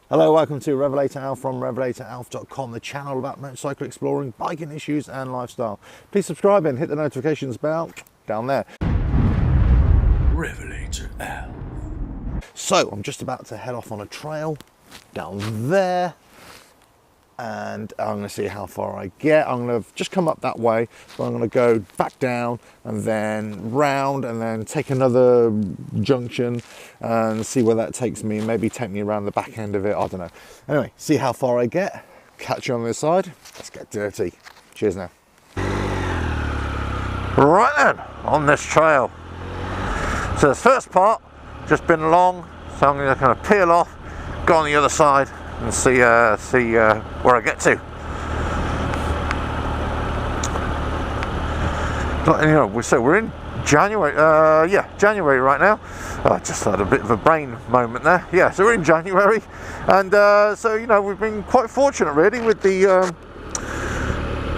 Hello, welcome to RevelatorAlf from RevelatorAlf.com, the channel about motorcycle exploring, biking issues and lifestyle. Please subscribe and hit the notifications bell down there. RevelatorAlf. So, I'm just about to head off on a trail down there and I'm going to see how far I get. I'm going to just come up that way, so I'm going to go back down and then round and then take another junction and see where that takes me. Maybe take me around the back end of it, I don't know. Anyway, see how far I get. Catch you on this side. Let's get dirty. Cheers now. Right then, on this trail. So this first part, just been long, so I'm going to kind of peel off, go on the other side and see where I get to. You know, so we're in January. Yeah, January right now. I just had a bit of a brain moment there. Yeah, so we're in January, and so you know we've been quite fortunate really with the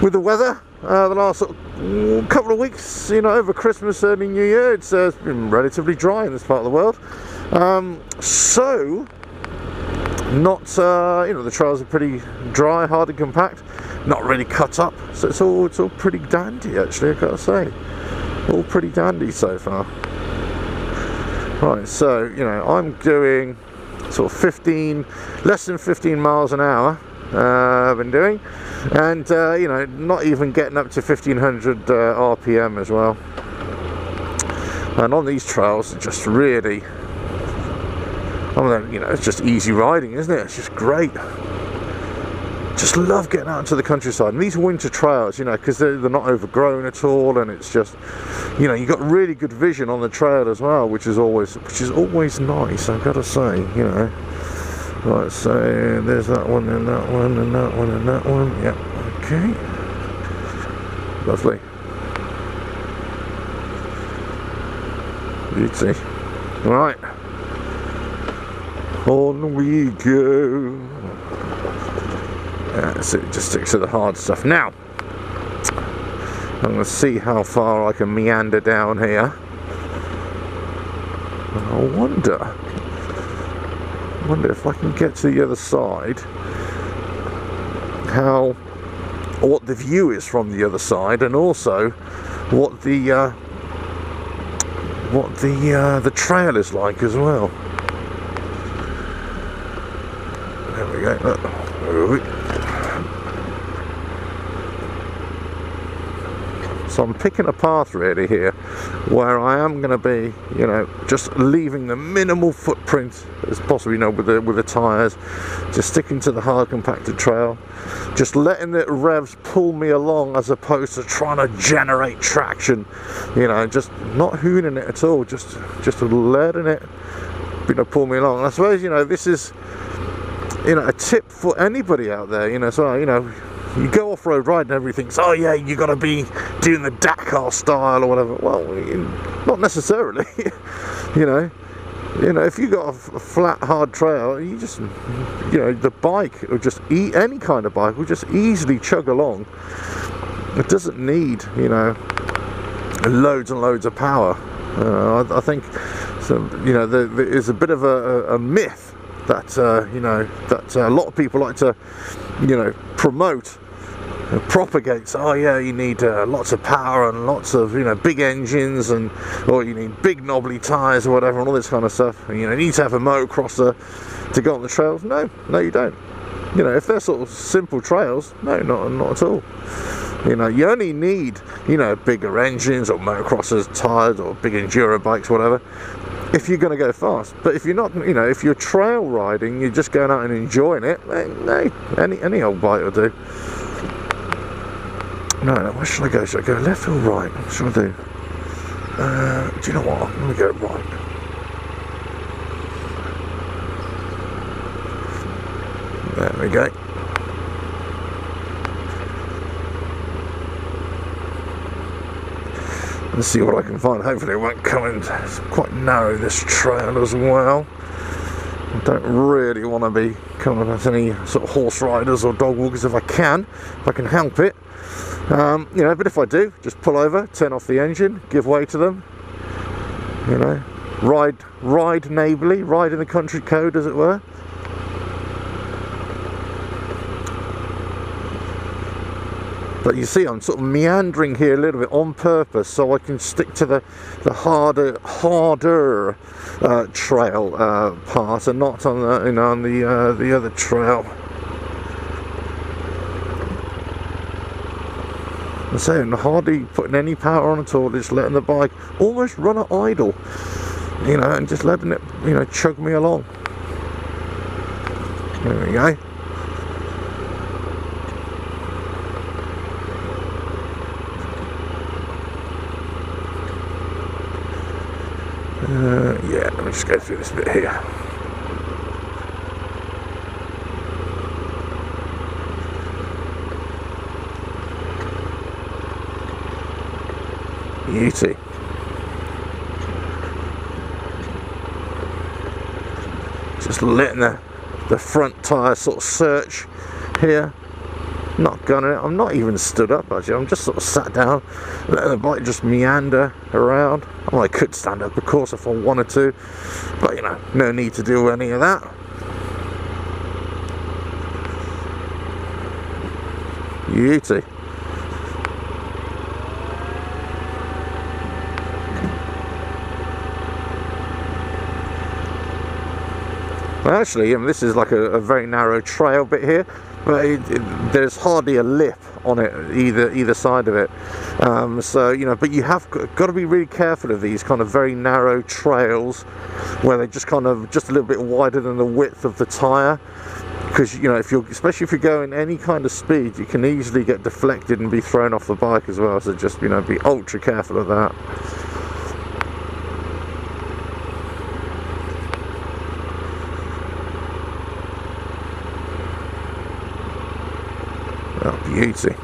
weather. The last sort of couple of weeks, you know, over Christmas, early New Year, it's been relatively dry in this part of the world. So. Not, you know, the trails are pretty dry, hard and compact, not really cut up, so it's all pretty dandy actually, I've got to say. All pretty dandy so far. Right, so, you know, I'm doing sort of less than 15 miles an hour, I've been doing, and, you know, not even getting up to 1500 RPM as well. And on these trails, it's just really... I mean, you know, it's just easy riding, isn't it? It's just great. Just love getting out into the countryside. And these winter trails, you know, because they're not overgrown at all, and it's just, you know, you've got really good vision on the trail as well, which is always nice, I've got to say, you know. Right, so there's that one, and that one, and that one, and that one. Yep, okay. Lovely. Beauty. Right. On we go. That's it, just stick to the hard stuff. Now, I'm going to see how far I can meander down here. And I wonder if I can get to the other side, what the view is from the other side, and also what the trail is like as well. There we go. So I'm picking a path really here where I am going to be, you know, just leaving the minimal footprint as possible, you know, with the tyres, just sticking to the hard compacted trail, just letting the revs pull me along as opposed to trying to generate traction, you know, just not hooning it at all, just letting it, you know, pull me along. And I suppose, you know, this is, you know, a tip for anybody out there, you know, so, you know, you go off-road riding and everything, so, oh yeah, you got to be doing the Dakar style or whatever. Well, not necessarily. you know, if you got a flat, hard trail, you just, you know, the bike, or just any kind of bike, will just easily chug along. It doesn't need, you know, loads and loads of power. I think, so, you know, there is a bit of a myth that you know, that a lot of people like to, you know, promote and propagate. So, oh yeah, you need lots of power and lots of, you know, big engines, and or you need big knobbly tyres or whatever, and all this kind of stuff. And, you know, you need to have a motocrosser to go on the trails. No, you don't. You know, if they're sort of simple trails, no, not at all. You know, you only need, you know, bigger engines or motocrossers, tyres, or big enduro bikes, whatever, if you're going to go fast. But if you're not, you know, if you're trail riding, you're just going out and enjoying it, then any old bike will do. No, where should I go? Should I go left or right? What should I do? Do you know what? I'm going to go right. There we go. Let's see what I can find. Hopefully it won't come in. It's quite narrow, this trail as well. I don't really want to be coming at any sort of horse riders or dog walkers if I can help it. You know, but if I do, just pull over, turn off the engine, give way to them. You know, ride neighbourly, ride in the country code, as it were. But you see, I'm sort of meandering here a little bit on purpose, so I can stick to the harder trail part, and not on the, you know, on the other trail. I'm saying hardly putting any power on at all, just letting the bike almost run at idle, you know, and just letting it, you know, chug me along. There we go. Yeah, let me just go through this bit here. Beauty. Just letting the front tyre sort of search here. Not gunning it. I'm not even stood up actually. I'm just sort of sat down, letting the bike just meander around. Well, I could stand up, of course, if I wanted to, but you know, no need to do any of that. Beauty. Well, actually, this is like a very narrow trail bit here, but there's hardly a lip on it either side of it. So, you know, but you have got to be really careful of these kind of very narrow trails where they're just kind of just a little bit wider than the width of the tyre, because, you know, especially if you're going any kind of speed, you can easily get deflected and be thrown off the bike as well. So just, you know, be ultra careful of that. Oh, beauty.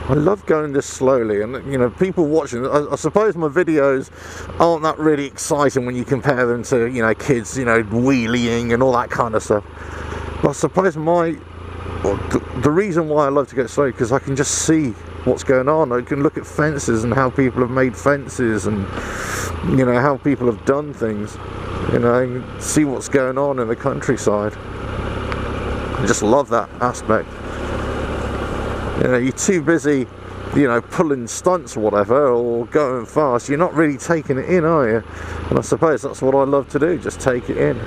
I love going this slowly, and you know, people watching, I suppose my videos aren't that really exciting when you compare them to, you know, kids, you know, wheeling and all that kind of stuff. But I suppose the reason why I love to go slow, because I can just see what's going on. I can look at fences and how people have made fences, and you know, how people have done things, you know, and see what's going on in the countryside. I just love that aspect. You know, you're too busy, you know, pulling stunts or whatever, or going fast, you're not really taking it in, are you? And I suppose that's what I love to do, just take it in.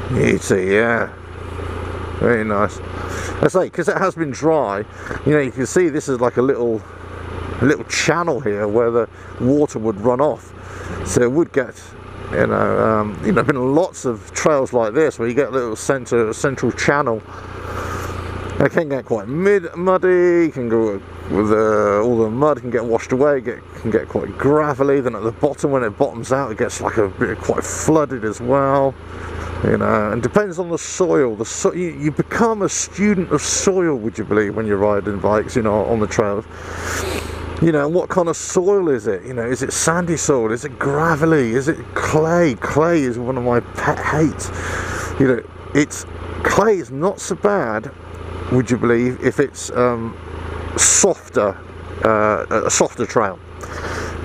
Beauty, yeah, very nice. I say, because it has been dry, you know, you can see this is like a little channel here where the water would run off, so it would get, you know, been lots of trails like this where you get a little central channel. It can get quite muddy, can go with all the mud can get washed away, can get quite gravelly. Then at the bottom, when it bottoms out, it gets like a bit quite flooded as well. You know, and depends on the soil. You become a student of soil, would you believe, when you're riding bikes, you know, on the trails. You know, what kind of soil is it? You know, is it sandy soil? Is it gravelly? Is it clay? Clay is one of my pet hates. You know, clay is not so bad, would you believe, if it's a softer trail.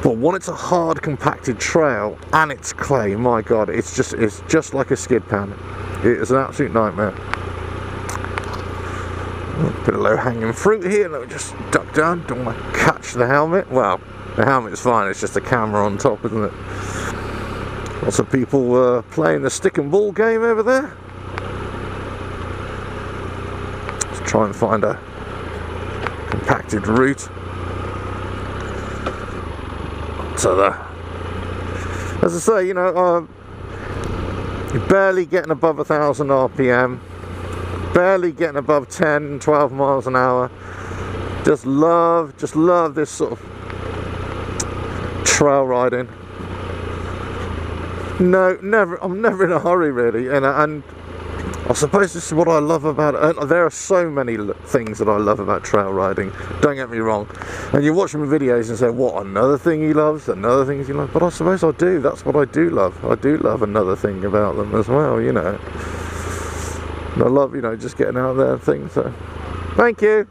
But when it's a hard compacted trail and it's clay, my god, it's just like a skid pan. It is an absolute nightmare. A bit of low hanging fruit here. Let me just duck down, don't want to catch the helmet. Well, the helmet's fine, it's just a camera on top, isn't it? Lots of people playing the stick and ball game over there. Let's try and find a compacted route. So as I say, you know, barely getting above 1,000 RPM, barely getting above 10, 12 miles an hour. Just love this sort of trail riding. No, I'm never in a hurry really, and I suppose this is what I love about it. There are so many things that I love about trail riding, don't get me wrong. And you watch my videos and say, what, another thing he loves, another thing he loves? But I suppose I do, that's what I do love. I do love another thing about them as well, you know. And I love, you know, just getting out there and things, so. Thank you.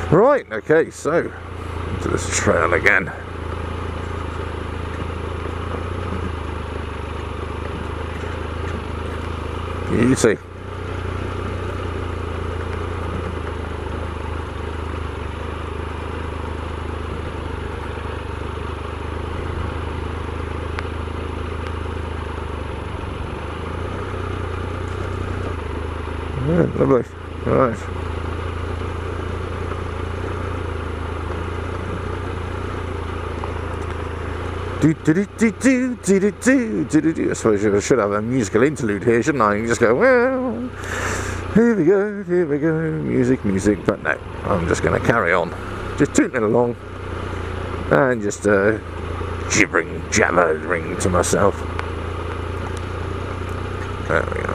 Right, okay, so into this trail again. Beauty. Yeah, lovely. Right. I suppose I should have a musical interlude here, shouldn't I? And just go, well, here we go, music, but no, I'm just going to carry on, just tooting along, and just jabbering to myself. There we go.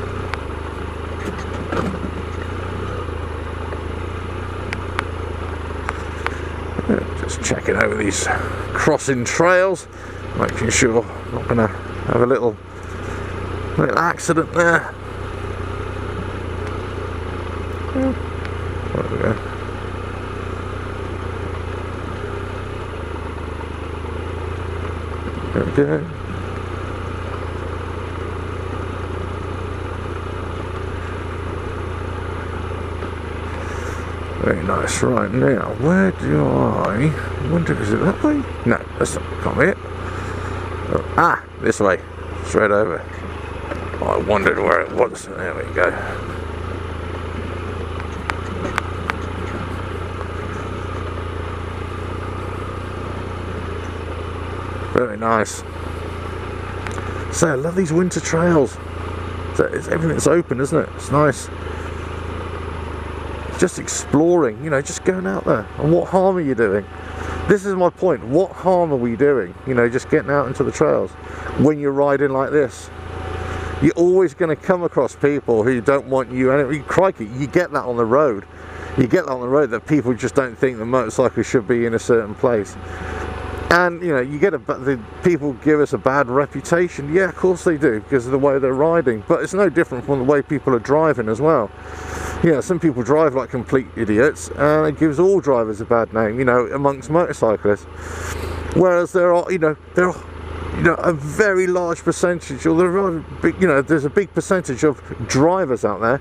Just checking over these crossing trails, making sure I'm not going to have a little accident there. There we go. There we go. Very nice. Right, now, where do I wonder, is it that way? No, that's not, can't be it. Oh, ah, this way, straight over. Oh, I wondered where it was. There we go. Very nice. So I love these winter trails. So everything's open, isn't it? It's nice. Just exploring, you know, just going out there. And what harm are you doing? This is my point. What harm are we doing? You know, just getting out into the trails when you're riding like this. You're always going to come across people who don't want you. And crikey, you get that on the road. You get that on the road, that people just don't think the motorcycle should be in a certain place. And, you know, you get the people give us a bad reputation. Yeah, of course they do, because of the way they're riding. But it's no different from the way people are driving as well. Yeah, some people drive like complete idiots, and it gives all drivers a bad name, you know, amongst motorcyclists. Whereas there are a very large percentage, or there are big, you know, there's a big percentage of drivers out there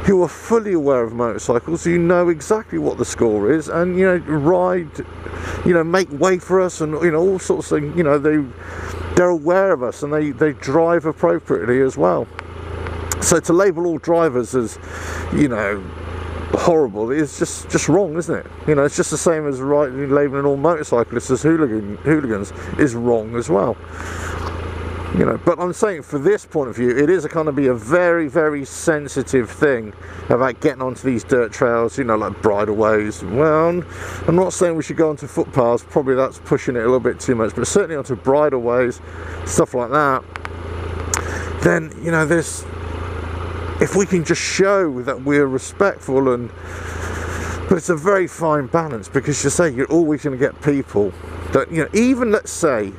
who are fully aware of motorcycles, who know exactly what the score is, and, you know, ride, you know, make way for us, and, you know, all sorts of things. You know, they're aware of us, and they drive appropriately as well. So to label all drivers as, you know, horrible is just wrong, isn't it? You know, it's just the same as labeling all motorcyclists as hooligans is wrong as well. You know, but I'm saying, for this point of view, it is going to be a very, very sensitive thing about getting onto these dirt trails, you know, like bridleways. Well, I'm not saying we should go onto footpaths, probably that's pushing it a little bit too much, but certainly onto bridleways, stuff like that. Then, you know, if we can just show that we're respectful, but it's a very fine balance, because you say you're always going to get people that, you know, even let's say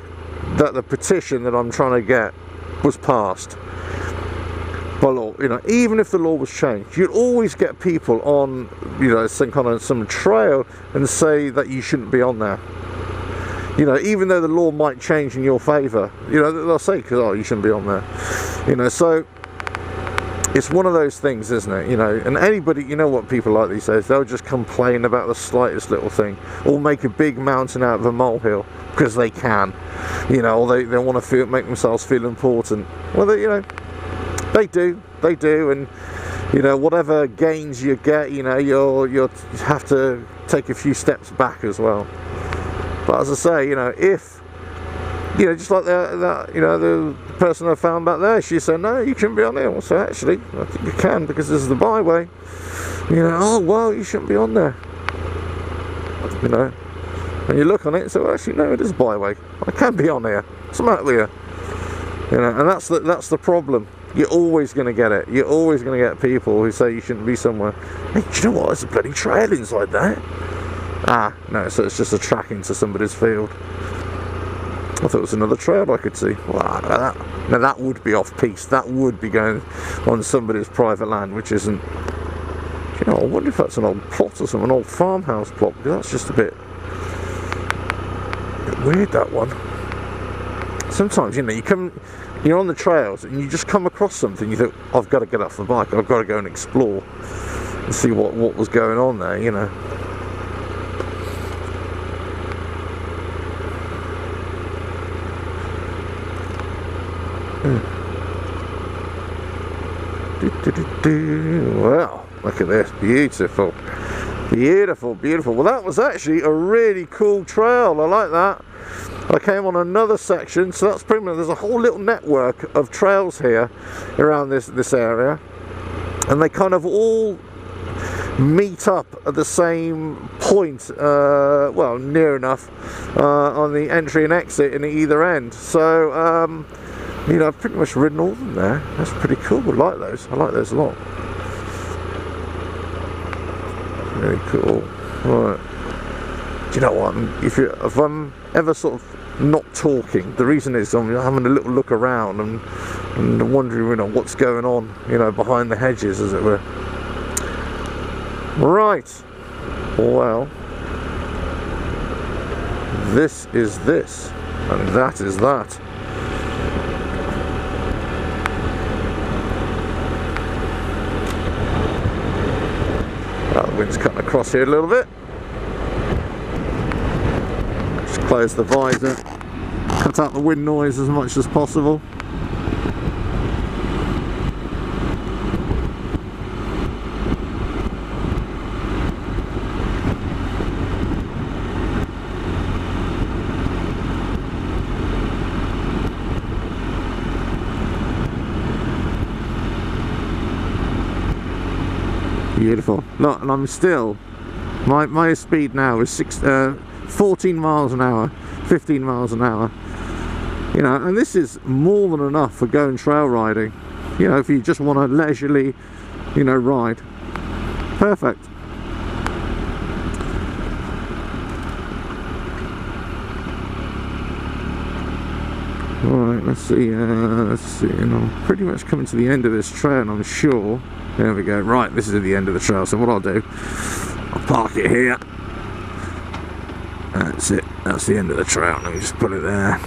that the petition that I'm trying to get was passed by law, you know, even if the law was changed, you'd always get people on, you know, some trail and say that you shouldn't be on there. You know, even though the law might change in your favour, you know, they'll say, oh, you shouldn't be on there. You know, so it's one of those things, isn't it? You know, and anybody, you know what people like these days, they'll just complain about the slightest little thing, or make a big mountain out of a molehill because they can, you know, or they want to make themselves feel important. Well, they, you know, they do, and you know, whatever gains you get, you know, you have to take a few steps back as well. But as I say, you know, if, you know, just like that, you know, the person I found back there, she said, no, you shouldn't be on there. Well, so actually, I think you can, because this is the byway. You know, oh, well, you shouldn't be on there. You know, and you look on it and say, well, actually, no, it is a byway. I can be on here. What's the matter with you? You know, and that's the problem. You're always going to get it. You're always going to get people who say you shouldn't be somewhere. Hey, do you know what? There's a bloody trail inside there. Ah, no, so it's just a track into somebody's field. I thought it was another trail I could see. Wow, now that would be off-piste. That would be going on somebody's private land, which isn't... You know, I wonder if that's an old plot or something, an old farmhouse plot, because that's just a bit weird, that one. Sometimes, you know, you're on the trails and you just come across something, you think, I've got to get off the bike, I've got to go and explore and see what was going on there, you know. Well, look at this, beautiful, beautiful, beautiful. Well, that was actually a really cool trail. I like that. I came on another section, so that's pretty much, there's a whole little network of trails here around this area, and they kind of all meet up at the same point, well, near enough, on the entry and exit in either end. So you know, I've pretty much ridden all of them there. That's pretty cool. I like those. I like those a lot. Very cool. Right. Do you know what? If I'm ever sort of not talking, the reason is I'm having a little look around and wondering, you know, what's going on, you know, behind the hedges, as it were. Right. Well, this is this, and that is that. The wind's cutting across here a little bit. Just close the visor, cut out the wind noise as much as possible. Beautiful. Look, and I'm still, my speed now is 14 miles an hour, 15 miles an hour. You know, and this is more than enough for going trail riding. You know, if you just want to leisurely, you know, ride. Perfect. Alright, let's see, and I'm pretty much coming to the end of this trail, I'm sure. There we go. Right, this is the end of the trail, so what I'll do, I'll park it here. That's it, that's the end of the trail. Let me just put it there.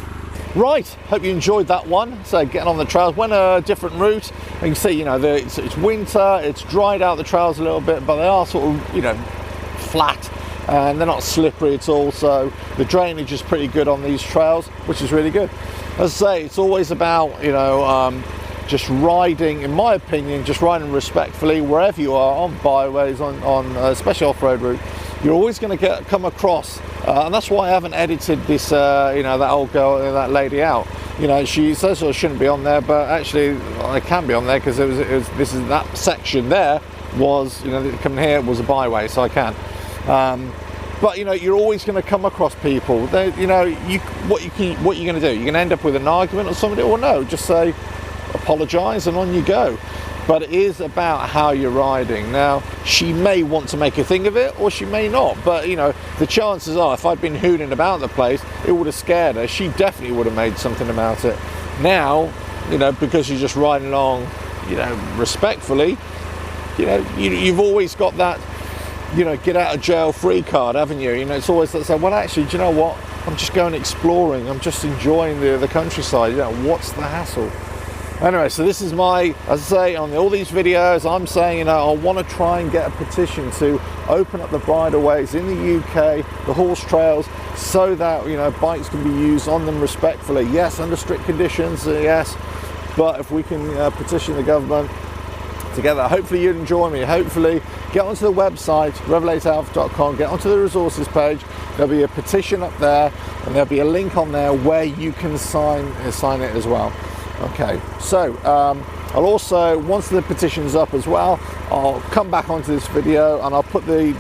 Right, hope you enjoyed that one. So getting on the trails, went a different route. You can see, you know, it's winter, it's dried out the trails a little bit, but they are sort of, you know, flat, and they're not slippery at all, so the drainage is pretty good on these trails, which is really good. As I say, it's always about, you know, just riding, in my opinion, just riding respectfully wherever you are, on byways, on especially off-road route. You're always going to come across, and that's why I haven't edited this, you know, that old girl, that lady out. You know, she says I shouldn't be on there, but actually I can be on there, because that section there was, you know, coming here was a byway, so I can. But you know, you're always going to come across people. You know, what you're going to do? You're going to end up with an argument or somebody, or no? Just say, apologise, and on you go. But it is about how you're riding. Now, she may want to make a thing of it, or she may not, but you know, the chances are, if I'd been hooting about the place, it would have scared her. She definitely would have made something about it. Now, you know, because you're just riding along, you know, respectfully, you know, you've always got that, you know, get out of jail free card, haven't you? You know, it's always that, say, well, actually, do you know what? I'm just going exploring. I'm just enjoying the countryside. You know, what's the hassle? Anyway, so this is my, as I say, on all these videos, I'm saying, you know, I want to try and get a petition to open up the bridleways in the UK, the horse trails, so that, you know, bikes can be used on them respectfully. Yes, under strict conditions, yes, but if we can petition the government to get that, hopefully you'd enjoy me. Hopefully, get onto the website, RevelatorAlf.com, get onto the resources page. There'll be a petition up there, and there'll be a link on there where you can sign it as well. Okay, so I'll also, once the petition's up as well, I'll come back onto this video and I'll put the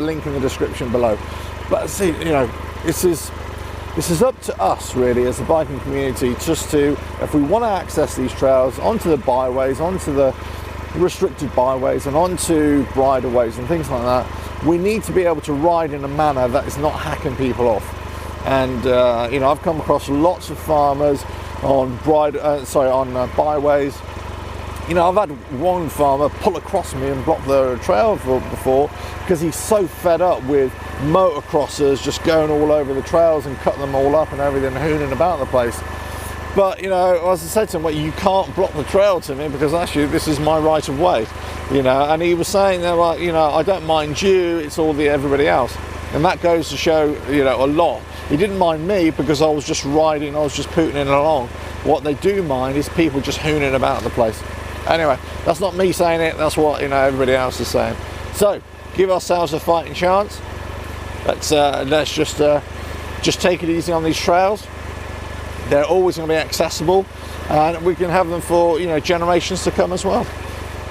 link in the description below. But see, you know, this is up to us really as the biking community, just to, if we want to access these trails onto the byways, onto the restricted byways and onto bridleways and things like that, we need to be able to ride in a manner that is not hacking people off. And you know, I've come across lots of farmers on byways. You know, I've had one farmer pull across me and block the trail before because he's so fed up with motocrossers just going all over the trails and cut them all up and everything, hooning about the place. But, you know, as I said to him, well, you can't block the trail to me because actually this is my right of way, you know. And he was saying that, like, you know, I don't mind you, it's all everybody else. And that goes to show, you know, a lot. He didn't mind me because I was just riding, I was just pooting along. What they do mind is people just hooning about the place. Anyway, that's not me saying it, that's what, you know, everybody else is saying. So, give ourselves a fighting chance. Let's just take it easy on these trails. They're always going to be accessible, and we can have them for, you know, generations to come as well.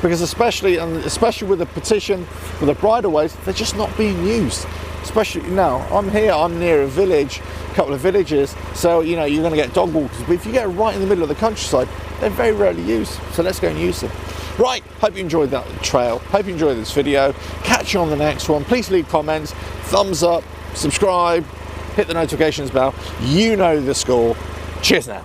Because especially with the petition for the bridleways, they're just not being used. Especially now, I'm near a village, a couple of villages, so, you know, you're going to get dog walkers. But if you get right in the middle of the countryside, they're very rarely used. So let's go and use them. Right, hope you enjoyed that trail. Hope you enjoyed this video. Catch you on the next one. Please leave comments, thumbs up, subscribe, hit the notifications bell. You know the score. Cheers now.